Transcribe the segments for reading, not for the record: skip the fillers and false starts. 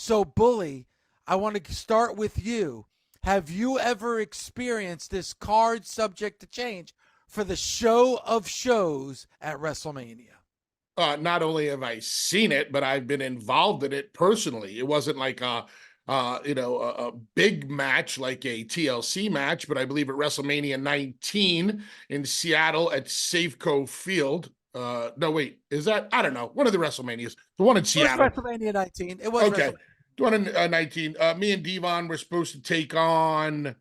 So, Bully, I want to start with you. Have you ever experienced this card subject to change for the show of shows at WrestleMania? Not only have I seen it, but I've been involved in it personally. It wasn't like a big match like a TLC match, but I believe at WrestleMania 19 in Seattle at Safeco Field. No, wait, is that? I don't know. One of the WrestleManias, the one in It was Seattle. WrestleMania 19. It was Okay. WrestleMania. 2019. Me and Devon were supposed to take on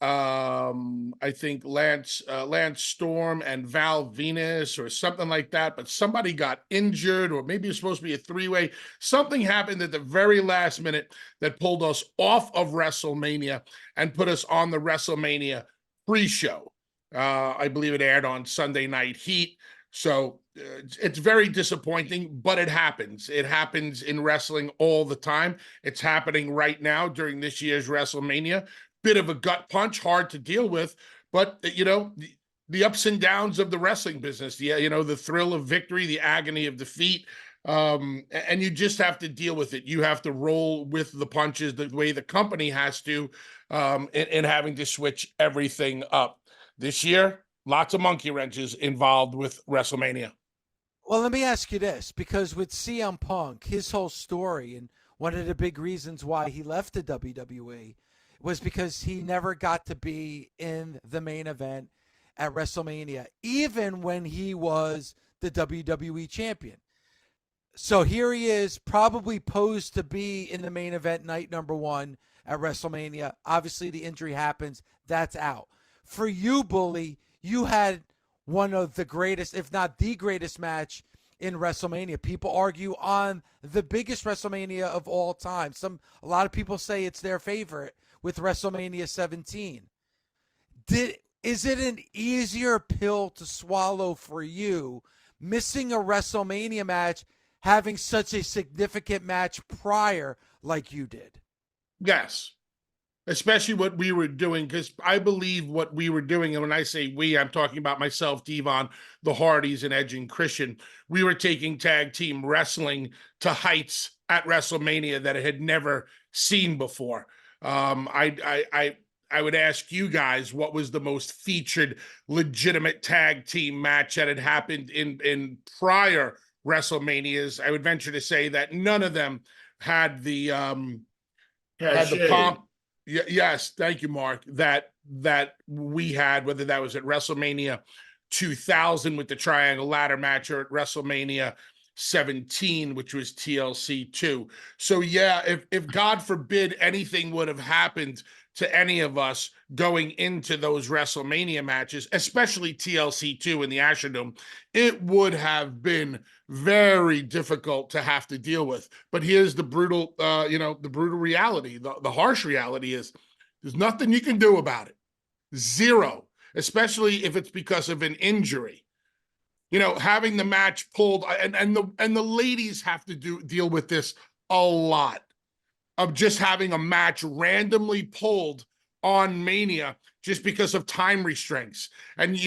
I think Lance Storm and Val Venus or something like that, but somebody got injured, or maybe it's supposed to be a three-way. Something happened at the very last minute that pulled us off of WrestleMania and put us on the WrestleMania pre-show. I believe it aired on Sunday Night Heat. So it's very disappointing, but it happens. It happens in wrestling all the time. It's happening right now during this year's WrestleMania. Bit of a gut punch, hard to deal with, but the ups and downs of the wrestling business. The thrill of victory, the agony of defeat, and you just have to deal with it. You have to roll with the punches the way the company has to, in having to switch everything up. This year, lots of monkey wrenches involved with WrestleMania. Well, let me ask you this, because with CM Punk, his whole story, and one of the big reasons why he left the WWE was because he never got to be in the main event at WrestleMania, even when he was the WWE champion. So here he is, probably posed to be in the main event night number one at WrestleMania. Obviously, the injury happens. That's out. For you, Bully, you had one of the greatest, if not the greatest match in WrestleMania. People argue on the biggest WrestleMania of all time. A lot of people say it's their favorite with WrestleMania 17. Is it an easier pill to swallow for you missing a WrestleMania match, having such a significant match prior like you did? Yes, especially what we were doing, because I believe what we were doing, and when I say we, I'm talking about myself, Devon, the Hardys, and Edge and Christian. We were taking tag team wrestling to heights at WrestleMania that it had never seen before. I would ask you guys, what was the most featured legitimate tag team match that had happened in prior WrestleManias? I would venture to say that none of them had the pomp. Yes, thank you, Mark. That we had, whether that was at WrestleMania 2000 with the Triangle Ladder match, or at WrestleMania 17, which was TLC 2. So yeah, if God forbid anything would have happened to any of us going into those WrestleMania matches, especially TLC 2 in the Astrodome, it would have been very difficult to have to deal with. But here's the brutal, the brutal reality. The harsh reality is there's nothing you can do about it. Zero, especially if it's because of an injury. Having the match pulled, and the ladies have to deal with this a lot, of just having a match randomly pulled on Mania just because of time restraints. And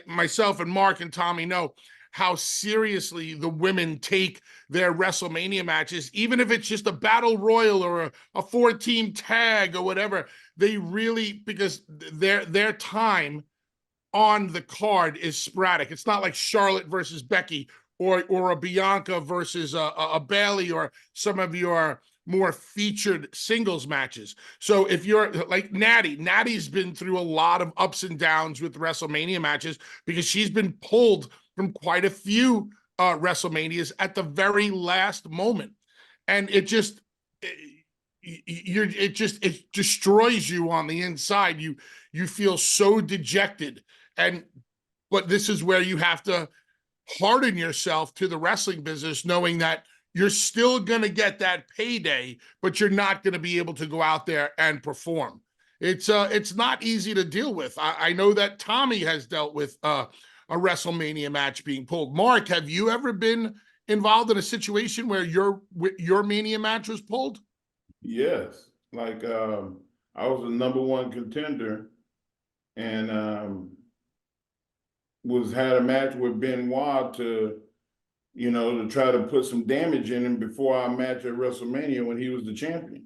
myself and Mark and Tommy know how seriously the women take their WrestleMania matches, even if it's just a battle royal or a 4-team tag or whatever. They really, because their time on the card is sporadic. It's not like Charlotte versus Becky, or a Bianca versus a Bayley, or some of your more featured singles matches. So if you're like Natty's been through a lot of ups and downs with WrestleMania matches, because she's been pulled from quite a few WrestleManias at the very last moment. And it destroys you on the inside. You feel so dejected. But this is where you have to harden yourself to the wrestling business, knowing that you're still going to get that payday, but you're not going to be able to go out there and perform. It's not easy to deal with. I know that Tommy has dealt with a WrestleMania match being pulled. Mark, have you ever been involved in a situation where your Mania match was pulled? Yes. Like, I was the number one contender, and had a match with Benoit to to try to put some damage in him before our match at WrestleMania when he was the champion.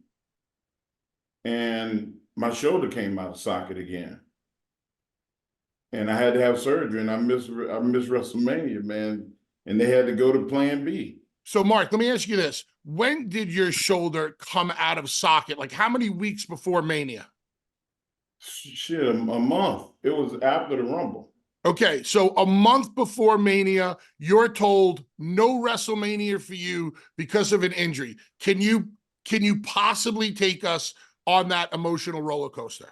And my shoulder came out of socket again. And I had to have surgery, and I missed WrestleMania, man. And they had to go to Plan B. So, Mark, let me ask you this. When did your shoulder come out of socket? Like, how many weeks before Mania? Shit, a month. It was after the Rumble. Okay, so a month before Mania, you're told no WrestleMania for you because of an injury. Can you possibly take us on that emotional roller coaster?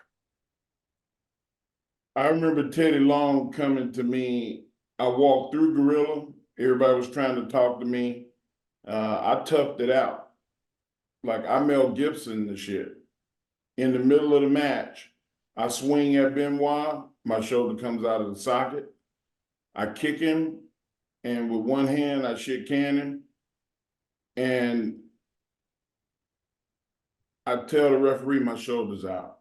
I remember Teddy Long coming to me. I walked through Gorilla. Everybody was trying to talk to me. I toughed it out. Like I Mel Gibson the shit. In the middle of the match, I swing at Benoit. My shoulder comes out of the socket. I kick him, and with one hand, I shit can him. And I tell the referee my shoulder's out.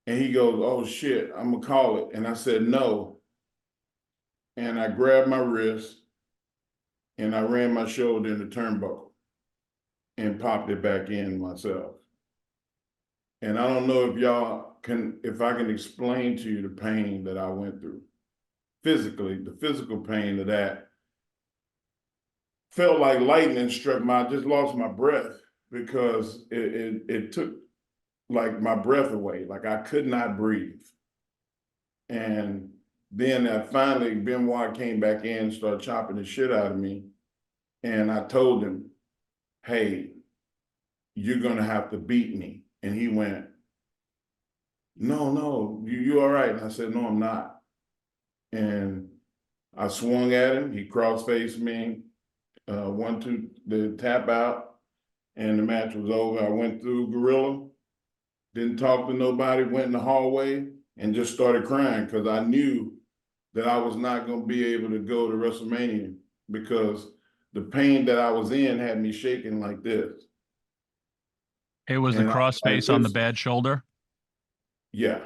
And he goes, oh shit, I'm gonna call it. And I said, no. And I grabbed my wrist and I ran my shoulder in the turnbuckle and popped it back in myself. And I don't know if I can explain to you the pain that I went through. Physically, the physical pain of that felt like lightning struck I just lost my breath because it took like my breath away. Like I could not breathe. And then finally Benoit came back in, started chopping the shit out of me. And I told him, hey, you're gonna have to beat me. And he went, no, you all right? And I said, no, I'm not. And I swung at him. He cross-faced me, 1-2, the tap out, and the match was over. I went through Gorilla, didn't talk to nobody, went in the hallway, and just started crying because I knew that I was not going to be able to go to WrestleMania because the pain that I was in had me shaking like this. It was the crossface on the bad shoulder. Yeah.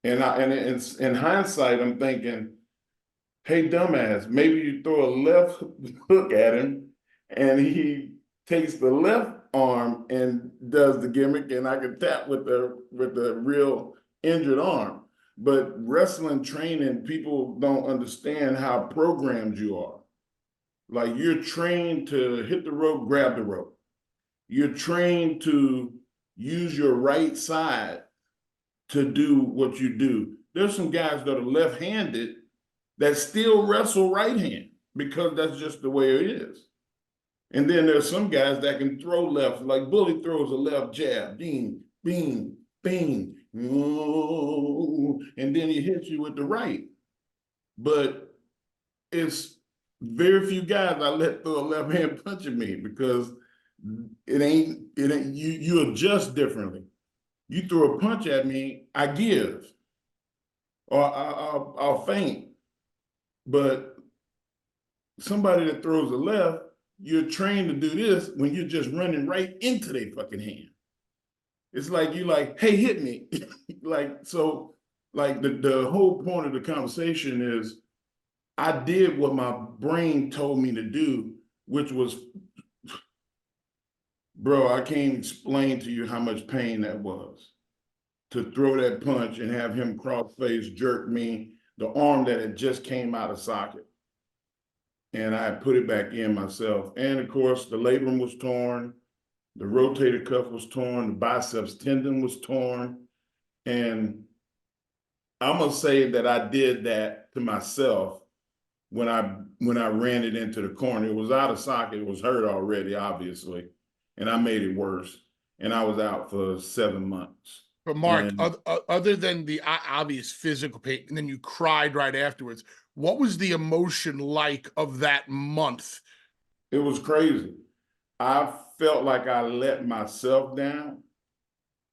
And in hindsight, I'm thinking, hey, dumbass, maybe you throw a left hook at him and he takes the left arm and does the gimmick and I could tap with the real injured arm. But wrestling training, people don't understand how programmed you are. Like you're trained to hit the rope, grab the rope. You're trained to use your right side to do what you do. There's some guys that are left-handed that still wrestle right-hand because that's just the way it is. And then there's some guys that can throw left, like Bully throws a left jab, ding, bing, bing, and then he hits you with the right. But it's very few guys I let throw a left hand punch at me because it ain't you adjust differently. You throw a punch at me, I give, or I'll faint. But somebody that throws a left, you're trained to do this when you're just running right into their fucking hand. It's like you like, hey, hit me. The whole point of the conversation is I did what my brain told me to do, which was, bro, I can't explain to you how much pain that was. To throw that punch and have him cross-face jerk me, the arm that had just came out of socket. And I put it back in myself. And of course, the labrum was torn, the rotator cuff was torn, the biceps tendon was torn. And I'm gonna say that I did that to myself when I ran it into the corner. It was out of socket, it was hurt already, obviously. And I made it worse. And I was out for 7 months. But Mark, other than the obvious physical pain, and then you cried right afterwards, what was the emotion like of that month? It was crazy. I felt like I let myself down.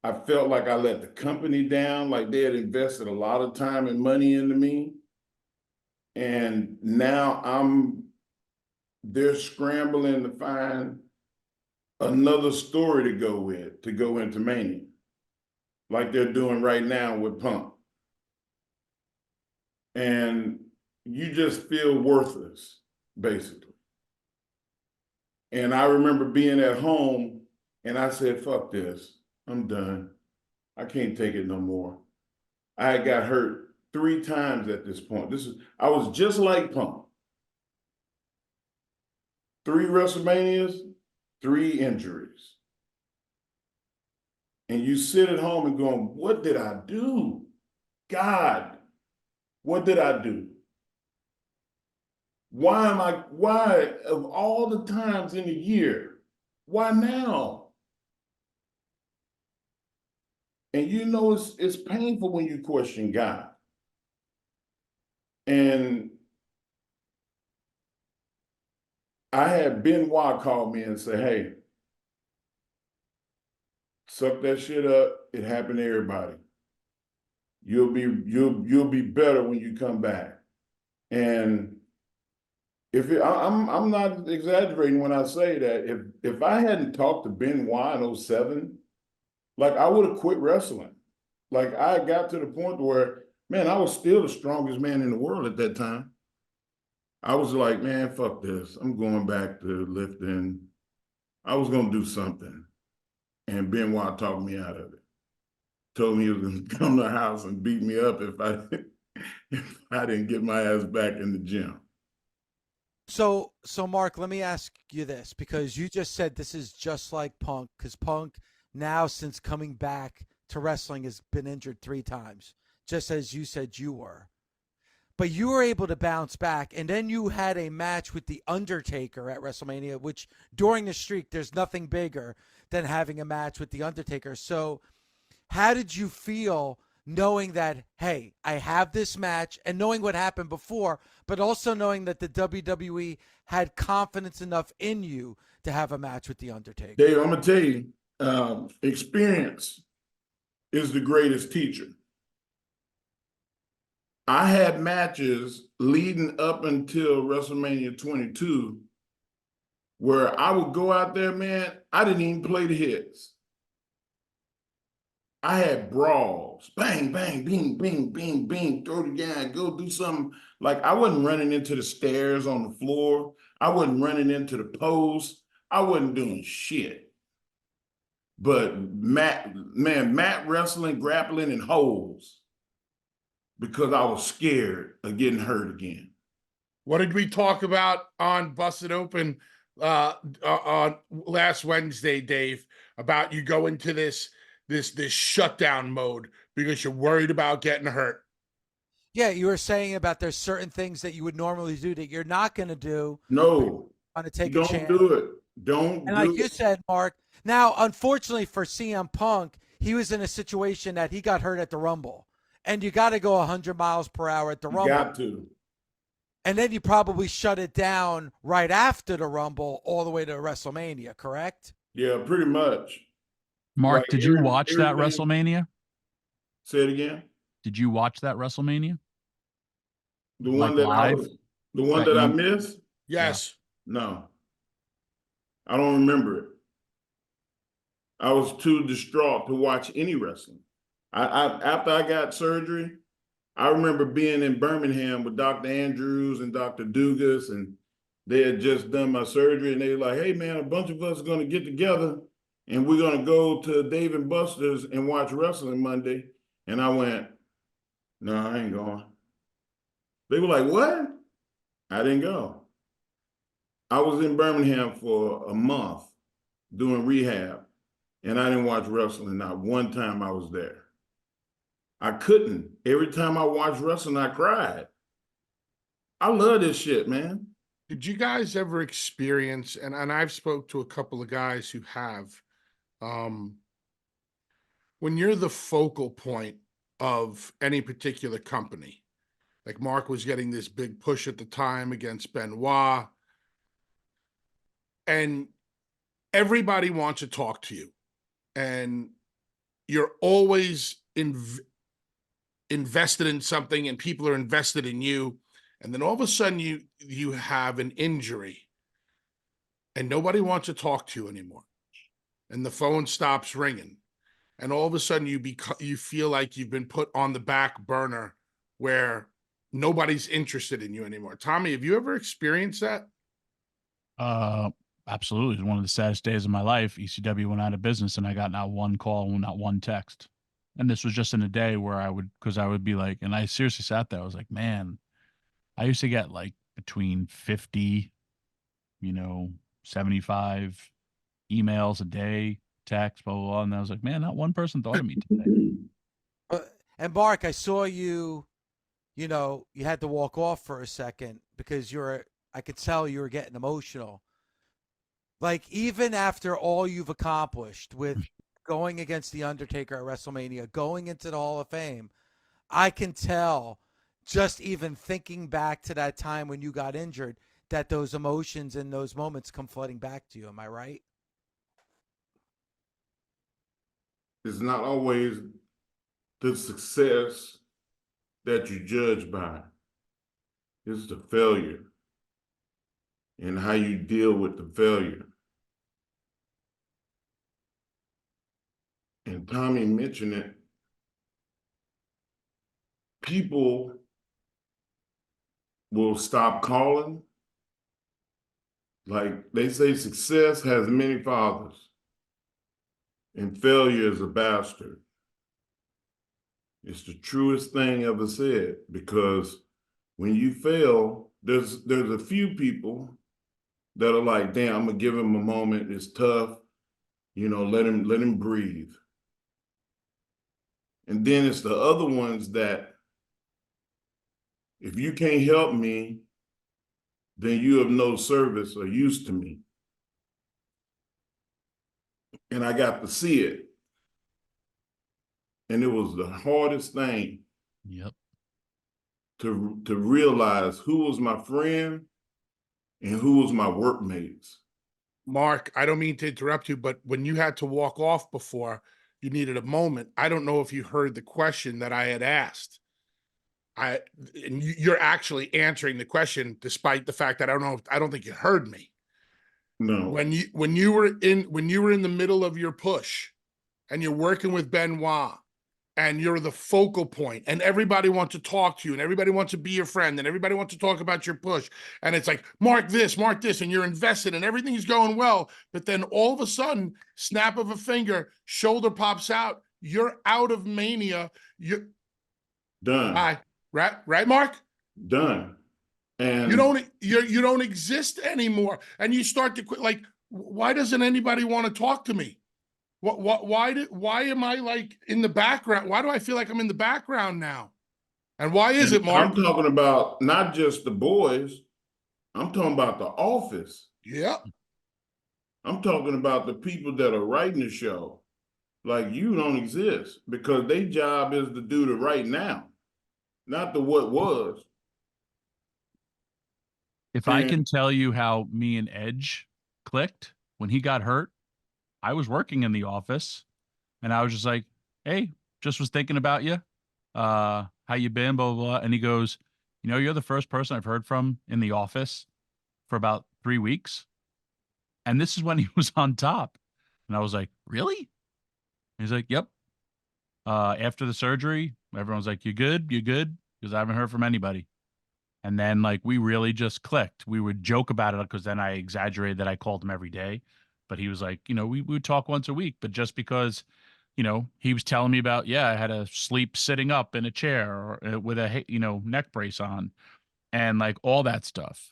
I felt like I let the company down, like they had invested a lot of time and money into me. And now they're scrambling to find another story to go into Mania, like they're doing right now with Punk. And, you just feel worthless, basically. And I remember being at home and I said, fuck this. I'm done. I can't take it no more. I had got hurt 3 times at this point. I was just like Punk. 3 WrestleManias, 3 injuries. And you sit at home and going, what did I do? God, what did I do? Why of all the times in a year, why now? And you know it's painful when you question God. And I had Benoit call me and say, hey, suck that shit up. It happened to everybody. You'll be better when you come back. And I'm not exaggerating when I say that if I hadn't talked to Benoit in 07, like I would have quit wrestling. Like I got to the point where, man, I was still the strongest man in the world at that time. I was like, man, fuck this. I'm going back to lifting. I was gonna do something. And Benoit talked me out of it. Told me he was gonna come to the house and beat me up if I didn't get my ass back in the gym. So Mark, let me ask you this, because you just said this is just like Punk, because Punk now, since coming back to wrestling, has been injured 3 times, just as you said you were. But you were able to bounce back, and then you had a match with The Undertaker at WrestleMania, which during the streak, there's nothing bigger than having a match with The Undertaker. So how did you feel knowing that, hey, I have this match, and knowing what happened before, but also knowing that the WWE had confidence enough in you to have a match with The Undertaker? Dave, I'm going to tell you, experience is the greatest teacher. I had matches leading up until WrestleMania 22 where I would go out there, man, I didn't even play the hits. I had brawls, bang, bang, bing, bing, bing, bing, throw the guy, go do something. Like I wasn't running into the stairs on the floor. I wasn't running into the post. I wasn't doing shit. But mat wrestling, grappling, and holds because I was scared of getting hurt again. What did we talk about on Busted Open on last Wednesday, Dave, about you go into this shutdown mode because you're worried about getting hurt? Yeah, you were saying about there's certain things that you would normally do that you're not going to do. No, On to take a don't chance. do it. Don't And do like it. you said, Mark, now, unfortunately for CM Punk, he was in a situation that he got hurt at the Rumble. And you got to go 100 miles per hour at the Rumble. Got to. And then you probably shut it down right after the Rumble all the way to WrestleMania, correct? Yeah, pretty much. Mark, Like did you watch that everything- WrestleMania? Say it again. Did you watch that WrestleMania? The Like one that live? I missed? Yes. No. I don't remember it. I was too distraught to watch any wrestling. After I got surgery, I remember being in Birmingham with Dr. Andrews and Dr. Dugas, and they had just done my surgery, and they were like, hey man, a bunch of us are gonna get together and we're gonna go to Dave and Buster's and watch wrestling Monday. And I went, no, I ain't going. They were like, what? I didn't go. I was in Birmingham for a month doing rehab, and I didn't watch wrestling. Not one time I was there. I couldn't. Every time I watched wrestling, I cried. I love this shit, man. Did you guys ever experience, and I've spoke to a couple of guys who have, when you're the focal point of any particular company, like Mark was getting this big push at the time against Benoit, and everybody wants to talk to you, and you're always invested in something, and people are invested in you, and then all of a sudden you have an injury, and nobody wants to talk to you anymore, and the phone stops ringing, and all of a sudden you feel like you've been put on the back burner, where nobody's interested in you anymore. Tommy, have you ever experienced that? Absolutely. It was one of the saddest days of my life. ECW went out of business and I got not one call, not one text. And this was just in a day where because I would be like, and I seriously sat there. I was like, man, I used to get like between 50, 75 emails a day, text, blah, blah, blah. And I was like, man, not one person thought of me today. And Mark, I saw you, you had to walk off for a second because I could tell you were getting emotional. Like, even after all you've accomplished with going against The Undertaker at WrestleMania, going into the Hall of Fame, I can tell, just even thinking back to that time when you got injured, that those emotions and those moments come flooding back to you. Am I right? It's not always the success that you judge by. It's the failure and how you deal with the failure. And Tommy mentioned it. People will stop calling. Like they say, success has many fathers, and failure is a bastard. It's the truest thing ever said, because when you fail, there's a few people that are like, damn, I'm gonna give him a moment. It's tough, let him breathe. And then it's the other ones that, if you can't help me, then you have no service or use to me. And I got to see it. And it was the hardest thing. Yep. To realize who was my friend and who was my workmates. Mark, I don't mean to interrupt you, but when you had to walk off before, you needed a moment. I don't know if you heard the question that I had asked. And you're actually answering the question, despite the fact that I don't think you heard me. No. When you were in the middle of your push, and you're working with Benoit, and you're the focal point, and everybody wants to talk to you, and everybody wants to be your friend, and everybody wants to talk about your push, and it's like, mark this, and you're invested, and everything's going well, but then all of a sudden, snap of a finger, shoulder pops out, you're out of Mania, you're done. Bye. Right, Mark? Done. And you don't exist anymore, and you start to quit. Like, why doesn't anybody want to talk to me? Why am I like in the background? Why do I feel like I'm in the background now? And why is it, Mark? I'm talking about not just the boys. I'm talking about the office. Yeah. I'm talking about the people that are writing the show. Like, you don't exist, because their job is to do the right now, not the what was. If I can tell you how me and Edge clicked when he got hurt, I was working in the office and I was just like, hey, just was thinking about you. How you been, blah, blah, blah. And he goes, you're the first person I've heard from in the office for about 3 weeks. And this is when he was on top. And I was like, really? And he's like, yep. After the surgery, everyone's like, you good? You good? Because I haven't heard from anybody. And then like we really just clicked. We would joke about it because then I exaggerated that I called him every day. But he was like, we would talk once a week. But just because, he was telling me about, I had to sleep sitting up in a chair or with a, neck brace on and like all that stuff.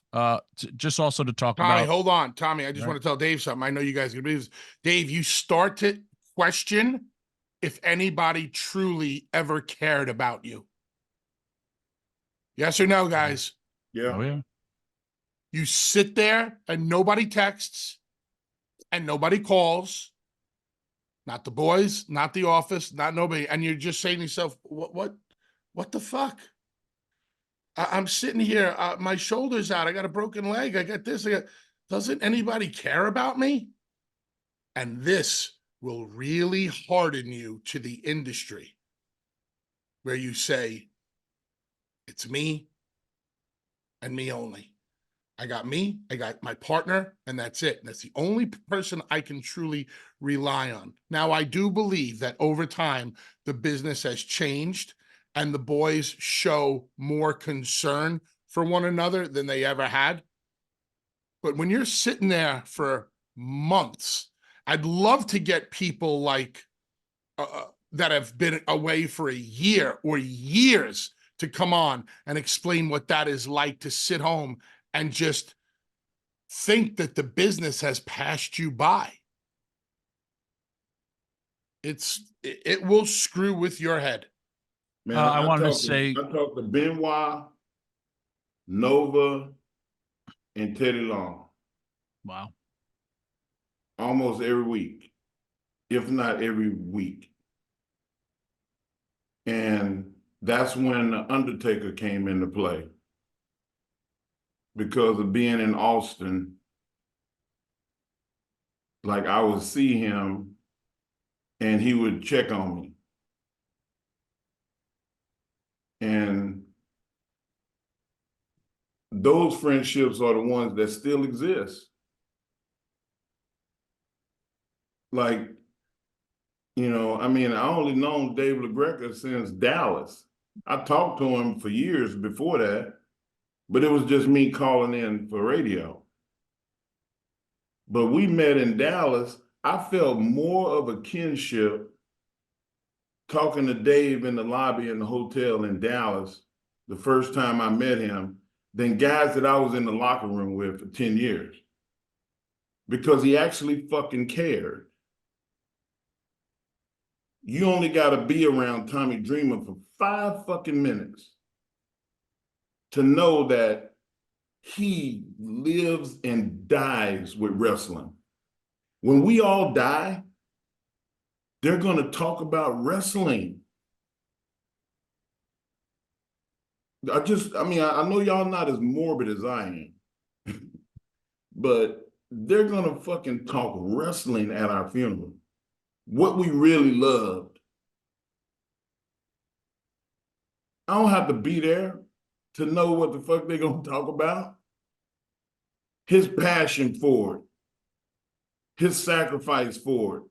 Just also to talk Tommy, about. hold on. Tommy, I just want to tell Dave something. I know you guys are going to be this. Dave, you start to question if anybody truly ever cared about you. Yes or no, guys? Yeah. Oh, yeah. You sit there and nobody texts and nobody calls. Not the boys, not the office, not nobody. And you're just saying to yourself, what the fuck? I'm sitting here, my shoulder's out. I got a broken leg. I got this. Doesn't anybody care about me? And this will really harden you to the industry, where you say, it's me and me only. I got me, I got my partner, and that's it. And that's the only person I can truly rely on. Now, I do believe that over time, the business has changed and the boys show more concern for one another than they ever had. But when you're sitting there for months, I'd love to get people like that have been away for a year or years to come on and explain what that is like to sit home and just think that the business has passed you by. It will screw with your head. Man, I wanted to talked say, I talked to Benoit, Nova, and Teddy Long wow. almost every week, if not every week. And that's when the Undertaker came into play. Because of being in Austin, like I would see him and he would check on me. And those friendships are the ones that still exist. Like, you know, I mean, I only known Dave LaGreca since Dallas. I talked to him for years before that, but it was just me calling in for radio. But we met in Dallas. I felt more of a kinship talking to Dave in the lobby in the hotel in Dallas the first time I met him than guys that I was in the locker room with for 10 years. Because he actually fucking cared. You only got to be around Tommy Dreamer for 5 fucking minutes to know that he lives and dies with wrestling. When we all die, they're going to talk about wrestling. I know y'all not as morbid as I am, but they're going to fucking talk wrestling at our funeral. What we really loved. I don't have to be there to know what the fuck they're going to talk about. His passion for it. His sacrifice for it.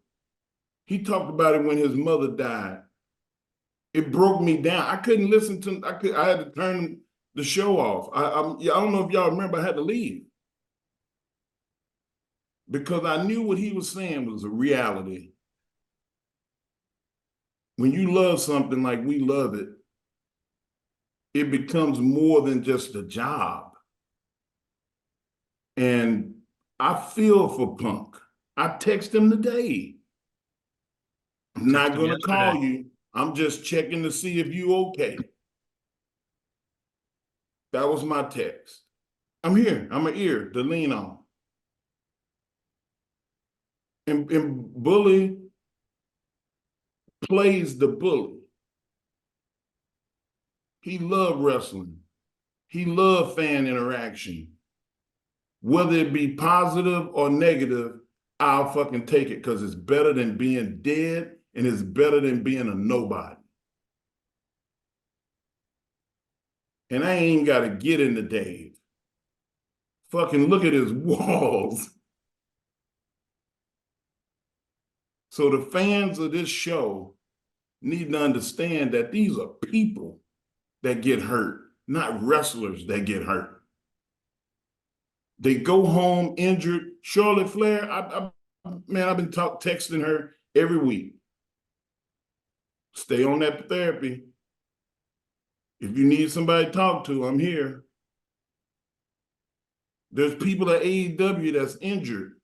He talked about it when his mother died. It broke me down. I couldn't listen to, I had to turn the show off. I don't know if y'all remember, I had to leave. Because I knew what he was saying was a reality. When you love something like we love it, it becomes more than just a job. And I feel for Punk. I text him today. I'm not going to call you. I'm just checking to see if you okay. That was my text. I'm here. I'm an ear to lean on. And Bully plays the bully. He loved wrestling. He loved fan interaction. Whether it be positive or negative, I'll fucking take it because it's better than being dead and it's better than being a nobody. And I ain't got to get into Dave. Fucking look at his walls. So the fans of this show need to understand that these are people that get hurt, not wrestlers that get hurt. They go home injured. Charlotte Flair, I've been texting her every week. Stay on that therapy. If you need somebody to talk to, I'm here. There's people at AEW that's injured.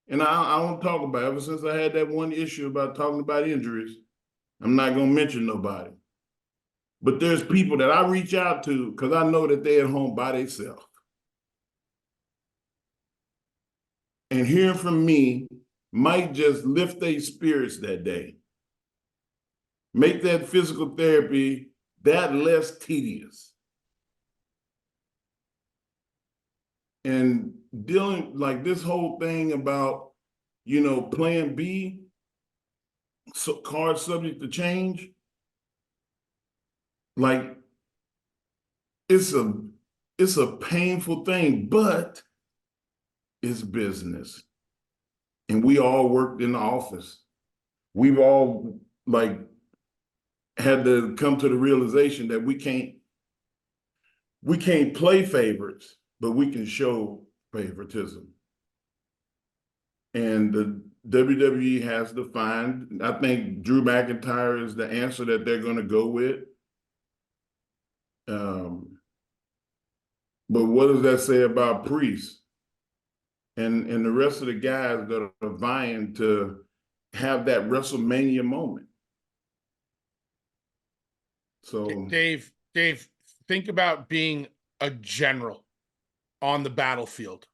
And I don't talk about it. Ever since I had that one issue about talking about injuries, I'm not going to mention nobody. But there's people that I reach out to because I know that they're at home by themselves. And hearing from me might just lift their spirits that day. Make that physical therapy that less tedious. And dealing like this whole thing about, plan B, so card subject to change, like it's a painful thing, but it's business. And we all worked in the office. We've all had to come to the realization that we can't play favorites, but we can show favoritism. And the WWE has to find, I think Drew McIntyre is the answer that they're going to go with. But what does that say about Priest and the rest of the guys that are vying to have that WrestleMania moment? So Dave, think about being a general on the battlefield.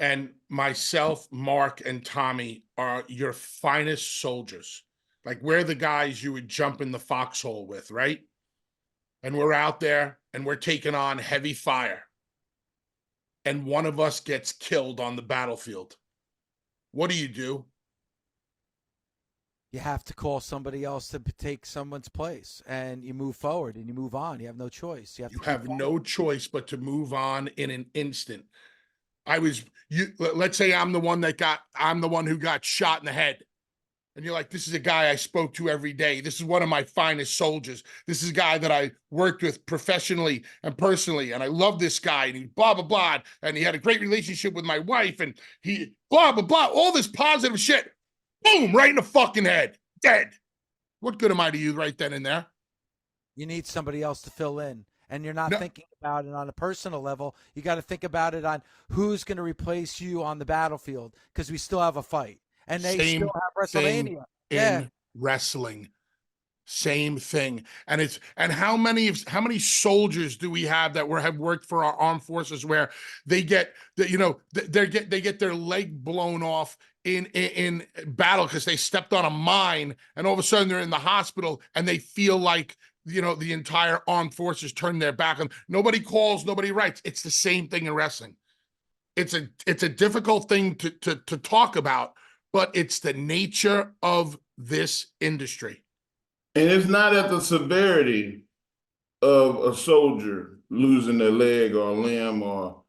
And myself, Mark, and Tommy are your finest soldiers. Like, we're the guys you would jump in the foxhole with, right? And we're out there and we're taking on heavy fire. And one of us gets killed on the battlefield. What do? You have to call somebody else to take someone's place, and you move forward and you move on. You have no choice. You have no choice but to move on in an instant. Let's say I'm the one who got shot in the head. And you're like, this is a guy I spoke to every day. This is one of my finest soldiers. This is a guy that I worked with professionally and personally. And I love this guy. And he blah, blah, blah. And he had a great relationship with my wife. And he blah, blah, blah. All this positive shit. Boom, right in the fucking head. Dead. What good am I to you right then and there? You need somebody else to fill in. And you're not thinking about it on a personal level. You got to think about it on who's going to replace you on the battlefield, because we still have a fight. And they still have WrestleMania. In wrestling. Same thing. And how many soldiers do we have that have worked for our armed forces where they get they get their leg blown off in battle because they stepped on a mine, and all of a sudden they're in the hospital and they feel like the entire armed forces turn their back on. Nobody calls, nobody writes. It's the same thing in wrestling. It's a difficult thing to talk about, but it's the nature of this industry. And it's not at the severity of a soldier losing their leg or a limb or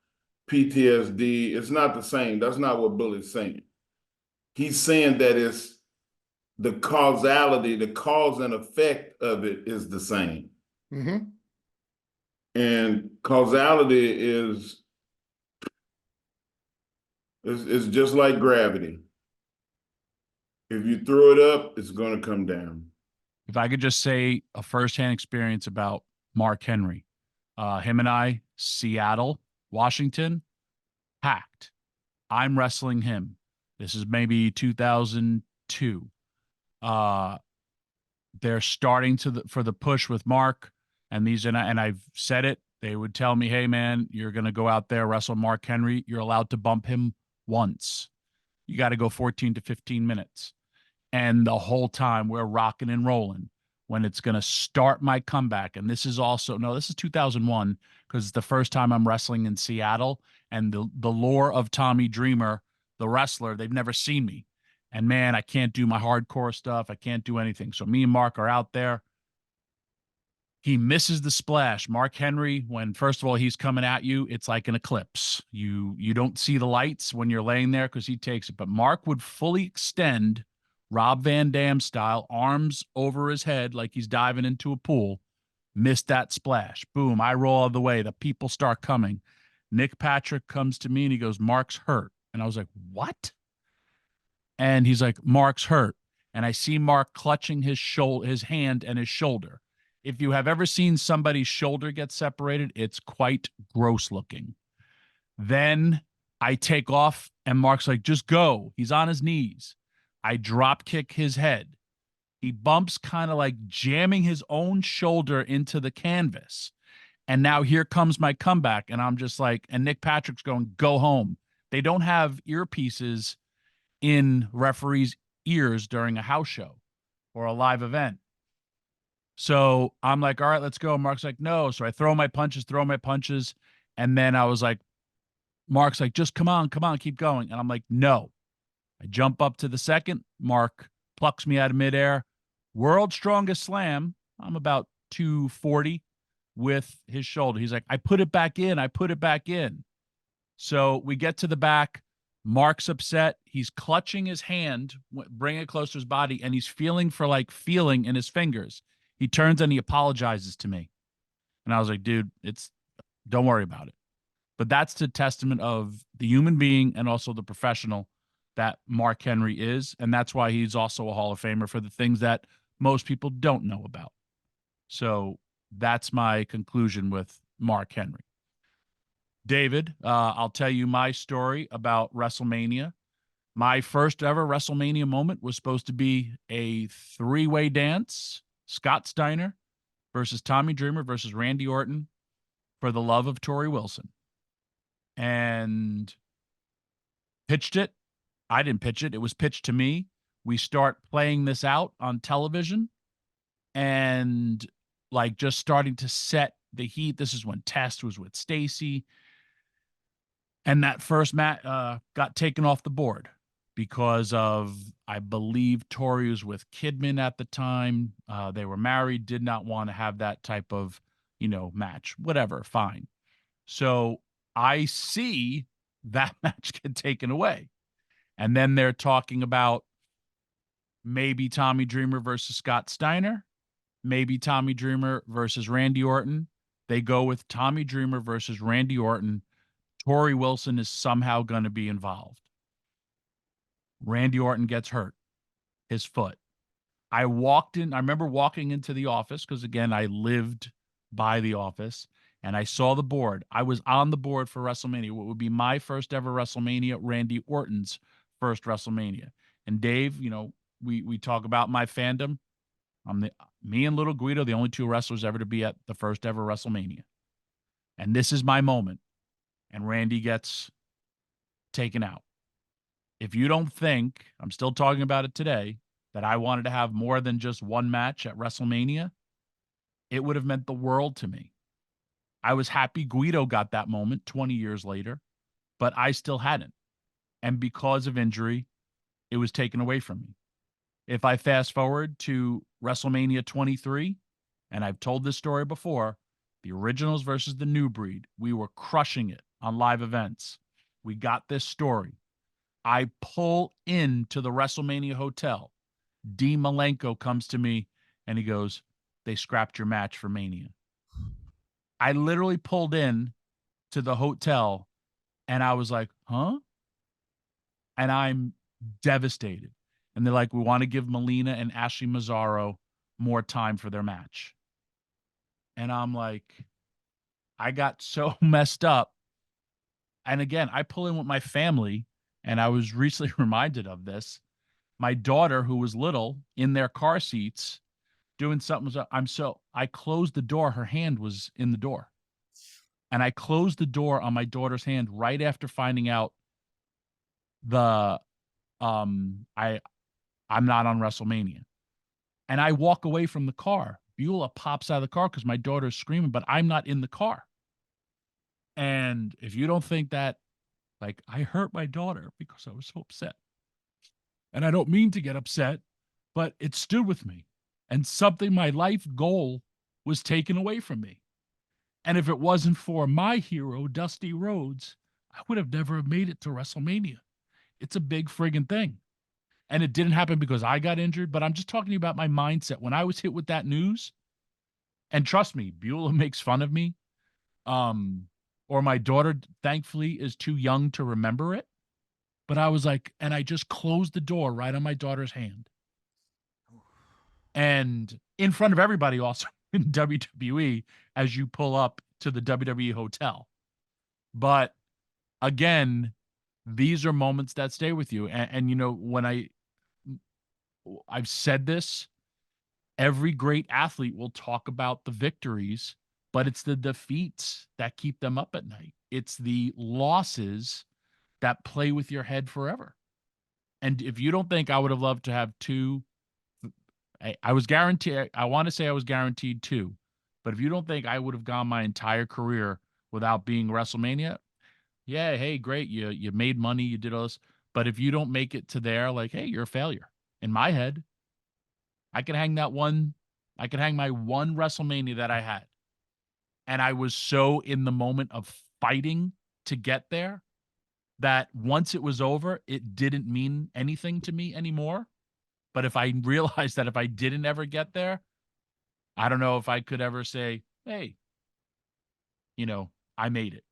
PTSD. It's not the same. That's not what Bully's saying. He's saying that it's the causality, the cause and effect of it is the same. Mm-hmm. And causality is just like gravity. If you throw it up, it's going to come down. If I could just say a firsthand experience about Mark Henry, him and I, Seattle, Washington, packed. I'm wrestling him. This is maybe 2002. They're starting for the push with Mark, and I've said it. They would tell me, "Hey man, you're gonna go out there wrestle Mark Henry. You're allowed to bump him once. You got to go 14 to 15 minutes." And the whole time we're rocking and rolling when it's going to start my comeback. And this is 2001, because it's the first time I'm wrestling in Seattle, and the lore of Tommy Dreamer, the wrestler, they've never seen me. And man, I can't do my hardcore stuff. I can't do anything. So me and Mark are out there. He misses the splash. Mark Henry, when first of all he's coming at you, it's like an eclipse. You don't see the lights when you're laying there because he takes it. But Mark would fully extend Rob Van Dam style, arms over his head like he's diving into a pool, missed that splash. Boom, I roll all the way. The people start coming. Nick Patrick comes to me and he goes, "Mark's hurt." And I was like, "What?" And he's like, "Mark's hurt." And I see Mark clutching his hand and his shoulder. If you have ever seen somebody's shoulder get separated, it's quite gross looking. Then I take off and Mark's like, "Just go." He's on his knees. I drop kick his head. He bumps, kind of like jamming his own shoulder into the canvas. And now here comes my comeback. And I'm just like, and Nick Patrick's going, "Go home." They don't have earpieces in referees' ears during a house show or a live event. So I'm like, "All right, let's go." Mark's like, "No." So I throw my punches. And then I was like, Mark's like, "Just come on, keep going." And I'm like, "No." I jump up to the second. Mark plucks me out of midair. World's strongest slam. I'm about 240 with his shoulder. He's like, "I put it back in. So we get to the back. Mark's upset. He's clutching his hand, bringing it close to his body, and he's feeling in his fingers. He turns and he apologizes to me. And I was like, dude, don't worry about it. But that's the testament of the human being and also the professional that Mark Henry is. And that's why he's also a Hall of Famer for the things that most people don't know about. So that's my conclusion with Mark Henry. David, I'll tell you my story about WrestleMania. My first ever WrestleMania moment was supposed to be a three-way dance, Scott Steiner versus Tommy Dreamer versus Randy Orton for the love of Tori Wilson. And pitched it. I didn't pitch it. It was pitched to me. We start playing this out on television and like just starting to set the heat. This is when Test was with Stacy. And that first match got taken off the board because of, I believe, Tori was with Kidman at the time. They were married, did not want to have that type of, match. Whatever, fine. So I see that match get taken away. And then they're talking about maybe Tommy Dreamer versus Scott Steiner, maybe Tommy Dreamer versus Randy Orton. They go with Tommy Dreamer versus Randy Orton. Tori Wilson is somehow going to be involved. Randy Orton gets hurt, his foot. I remember walking into the office because, again, I lived by the office, and I saw the board. I was on the board for WrestleMania. What would be my first ever WrestleMania, Randy Orton's first WrestleMania. And Dave, we talk about my fandom. Me and Little Guido, the only two wrestlers ever to be at the first ever WrestleMania. And this is my moment. And Randy gets taken out. If you don't think, I'm still talking about it today, that I wanted to have more than just one match at WrestleMania, it would have meant the world to me. I was happy Guido got that moment 20 years later, but I still hadn't. And because of injury, it was taken away from me. If I fast forward to WrestleMania 23, and I've told this story before, the originals versus the new breed, we were crushing it on live events. We got this story. I pull into the WrestleMania hotel. Dean Malenko comes to me and he goes, they scrapped your match for Mania. I literally pulled in to the hotel and I was like, huh? And I'm devastated. And they're like, we want to give Melina and Ashley Mazzaro more time for their match. And I'm like, I got so messed up. And again, I pull in with my family, and I was recently reminded of this. My daughter, who was little, in their car seats, doing something. I closed the door. Her hand was in the door. And I closed the door on my daughter's hand right after finding out I'm not on WrestleMania. And I walk away from the car. Beulah pops out of the car because my daughter's screaming, but I'm not in the car. And if you don't think that, like, I hurt my daughter because I was so upset. And I don't mean to get upset, but it stood with me. And something, my life goal, was taken away from me. And if it wasn't for my hero, Dusty Rhodes, I would have never made it to WrestleMania. It's a big friggin' thing. And it didn't happen because I got injured, but I'm just talking about my mindset. When I was hit with that news, and trust me, Beulah makes fun of me, or my daughter, thankfully, is too young to remember it. But I was like, and I just closed the door right on my daughter's hand. And in front of everybody also in WWE as you pull up to the WWE hotel. But again, these are moments that stay with you. And when I've said this, every great athlete will talk about the victories, but it's the defeats that keep them up at night. It's the losses that play with your head forever. And if you don't think I would have loved to have two, I was guaranteed, I want to say I was guaranteed two, but if you don't think I would have gone my entire career without being WrestleMania, yeah, hey, great, you made money, you did all this, but if you don't make it to there, like, hey, you're a failure. In my head, I could hang my one WrestleMania that I had. And I was so in the moment of fighting to get there that once it was over, it didn't mean anything to me anymore. But if I realized that if I didn't ever get there, I don't know if I could ever say, hey, I made it.